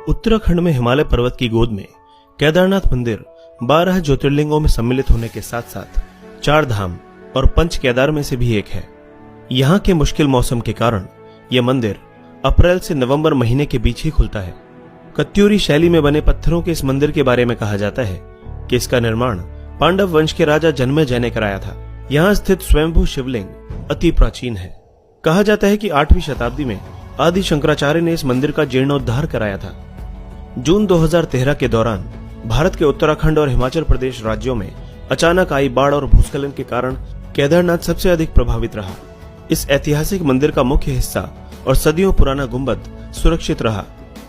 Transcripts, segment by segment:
उत्तराखंड में हिमालय पर्वत की गोद में केदारनाथ मंदिर 12 ज्योतिर्लिंगों में सम्मिलित होने के साथ साथ 4 धाम और 5 केदार में से भी एक है। यहाँ के मुश्किल मौसम के कारण यह मंदिर अप्रैल से नवंबर महीने के बीच ही खुलता है। कत्यूरी शैली में बने पत्थरों के इस मंदिर के बारे में कहा जाता है कि इसका निर्माण पांडव वंश के राजा जन्मेजय ने कराया था। यहाँ स्थित स्वयंभू शिवलिंग अति प्राचीन है। कहा जाता है कि 8वीं शताब्दी में आदि शंकराचार्य ने इस मंदिर का जीर्णोद्धार कराया था। जून 2013 के दौरान भारत के उत्तराखंड और हिमाचल प्रदेश राज्यों में अचानक आई बाढ़ और भूस्खलन के कारण केदारनाथ सबसे अधिक प्रभावित रहा। इस ऐतिहासिक मंदिर का मुख्य हिस्सा और सदियों पुराना गुंबद सुरक्षित रहा,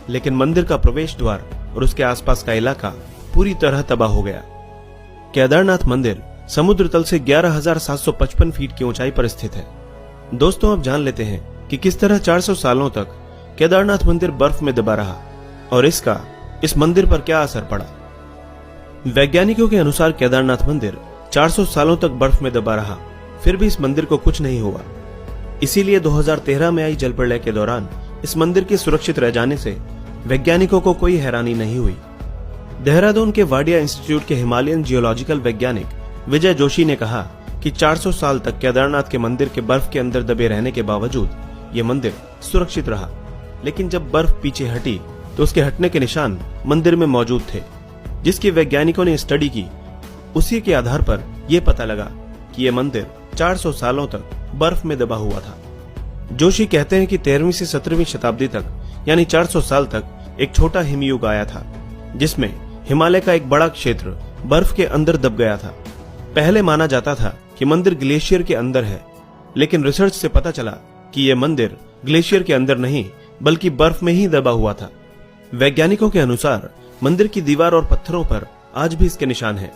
लेकिन मंदिर का प्रवेश द्वार और उसके आसपास का इलाका पूरी तरह तबाह हो गया। केदारनाथ मंदिर समुद्र तल से 11,755 फीट की ऊंचाई पर स्थित है। दोस्तों, अब जान लेते हैं कि किस तरह 400 सालों तक केदारनाथ मंदिर बर्फ में दबा रहा और इसका इस मंदिर पर क्या असर पड़ा। वैज्ञानिकों के अनुसार केदारनाथ मंदिर 400 सालों तक बर्फ में दबा रहा, फिर भी इस मंदिर को कुछ नहीं हुआ। इसीलिए 2013 में आई जल प्रलय के दौरान इस मंदिर के सुरक्षित रह जाने से वैज्ञानिकों को कोई हैरानी नहीं हुई। देहरादून के वाडिया इंस्टीट्यूट के हिमालयन जियोलॉजिकल वैज्ञानिक विजय जोशी ने कहा कि 400 साल तक केदारनाथ के मंदिर के बर्फ के अंदर दबे रहने के बावजूद ये मंदिर सुरक्षित रहा, लेकिन जब बर्फ पीछे हटी तो उसके हटने के निशान मंदिर में मौजूद थे, जिसकी वैज्ञानिकों ने स्टडी की। उसी के आधार पर यह पता लगा कि यह मंदिर 400 सालों तक बर्फ में दबा हुआ था। जोशी कहते हैं कि 13वीं से 17वीं शताब्दी तक यानी 400 साल तक एक छोटा हिमयुग आया था, जिसमें हिमालय का एक बड़ा क्षेत्र बर्फ के अंदर दब गया था। पहले माना जाता था कि मंदिर ग्लेशियर के अंदर है, लेकिन रिसर्च से पता चला कि यह मंदिर ग्लेशियर के अंदर नहीं बल्कि बर्फ में ही दबा हुआ था। वैज्ञानिकों के अनुसार मंदिर की दीवार और पत्थरों पर आज भी इसके निशान हैं।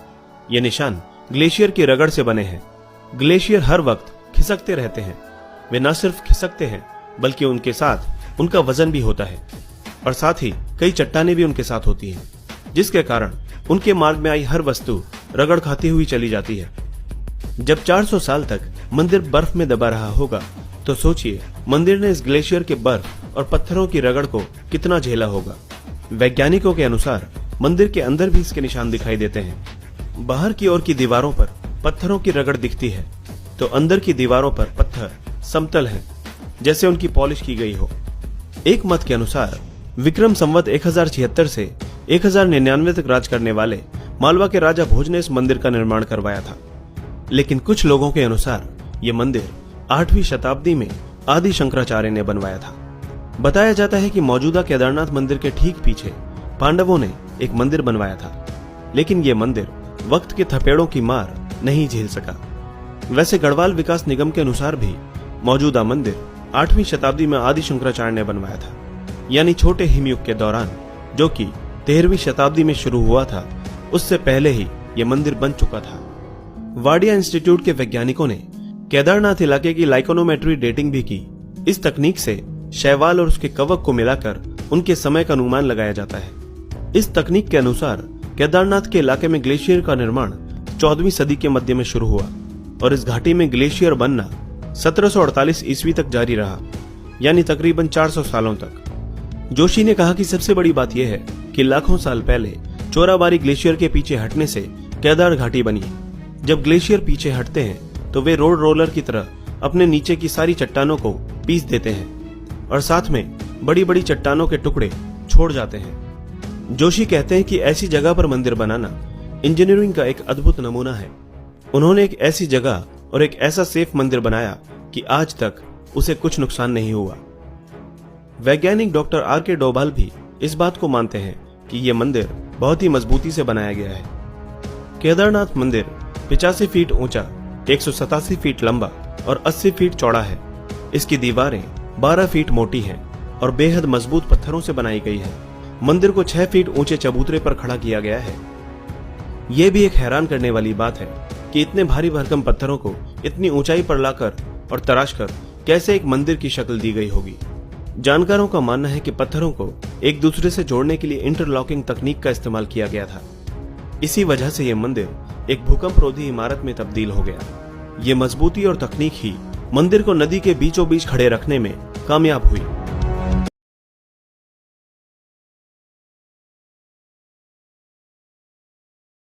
ये निशान ग्लेशियर की रगड़ से बने हैं। ग्लेशियर हर वक्त खिसकते रहते हैं। वे न सिर्फ खिसकते हैं बल्कि उनके साथ उनका वजन भी होता है और साथ ही कई चट्टानें भी उनके साथ होती हैं, जिसके कारण उनके मार्ग में आई हर वस्तु रगड़ खाती हुई चली जाती है। जब 400 साल तक मंदिर बर्फ में दबा रहा होगा तो सोचिए मंदिर ने इस ग्लेशियर के बर्फ और पत्थरों की रगड़ को कितना झेला होगा। वैज्ञानिकों के अनुसार मंदिर के अंदर भी इसके निशान दिखाई देते हैं। बाहर की ओर की दीवारों पर पत्थरों की रगड़ दिखती है तो अंदर की दीवारों पर पत्थर समतल हैं, जैसे उनकी पॉलिश की गई हो। एक मत के अनुसार विक्रम संवत 1076 से 1099 तक राज करने वाले मालवा के राजा भोज ने इस मंदिर का निर्माण करवाया था, लेकिन कुछ लोगों के अनुसार यह मंदिर 8वीं शताब्दी में आदि शंकराचार्य ने बनवाया था। बताया जाता है कि मौजूदा केदारनाथ मंदिर के ठीक पीछे पांडवों ने एक मंदिर बनवाया था, लेकिन यह मंदिर वक्त के थपेड़ों की मार नहीं झेल सका। वैसे गढ़वाल विकास निगम के अनुसार भी मौजूदा मंदिर 8वीं शताब्दी में आदि शंकराचार्य ने बनवाया था, यानी छोटे हिमयुग के दौरान, जो कि 13वीं शताब्दी में शुरू हुआ था। उससे पहले ही यह मंदिर बन चुका था। वाडिया इंस्टीट्यूट के वैज्ञानिकों ने केदारनाथ इलाके की लाइकोनोमेट्री डेटिंग भी की। इस तकनीक से शैवाल और उसके कवक को मिलाकर उनके समय का अनुमान लगाया जाता है। इस तकनीक के अनुसार केदारनाथ के इलाके में ग्लेशियर का निर्माण 14वीं सदी के मध्य में शुरू हुआ और इस घाटी में ग्लेशियर बनना 1748 ईस्वी तक जारी रहा, यानी तकरीबन 400 सालों तक। जोशी ने कहा कि सबसे बड़ी बात यह है कि लाखों साल पहले चोराबारी ग्लेशियर के पीछे हटने से केदार घाटी बनी। जब ग्लेशियर पीछे हटते हैं तो वे रोड रोलर की तरह अपने नीचे की सारी चट्टानों को पीस देते हैं और साथ में बड़ी बड़ी चट्टानों के टुकड़े छोड़ जाते हैं। जोशी कहते हैं कि ऐसी जगह पर मंदिर बनाना इंजीनियरिंग का एक अद्भुत नमूना है। उन्होंने एक ऐसी जगह और एक ऐसा सेफ मंदिर बनाया कि आज तक उसे कुछ नुकसान नहीं हुआ। वैज्ञानिक डॉक्टर R.K. डोभाल भी इस बात को मानते हैं कि यह मंदिर बहुत ही मजबूती से बनाया गया है। केदारनाथ मंदिर 85 फीट ऊंचा, 187 फीट लंबा और 80 फीट चौड़ा है। इसकी दीवारें 12 फीट मोटी हैं और बेहद मजबूत पत्थरों से बनाई गई है। मंदिर को 6 फीट ऊंचे चबूतरे पर खड़ा किया गया है। यह भी एक हैरान करने वाली बात है कि इतने भारी भरकम पत्थरों को इतनी ऊंचाई पर लाकर और तराशकर कैसे एक मंदिर की शक्ल दी गई होगी। जानकारों का मानना है कि पत्थरों को एक दूसरे से जोड़ने के लिए इंटरलॉकिंग तकनीक का इस्तेमाल किया गया था। इसी वजह से यह मंदिर एक भूकंपरोधी इमारत में तब्दील हो गया। ये मजबूती और तकनीक ही मंदिर को नदी के बीचों बीच खड़े रखने में कामयाब हुई।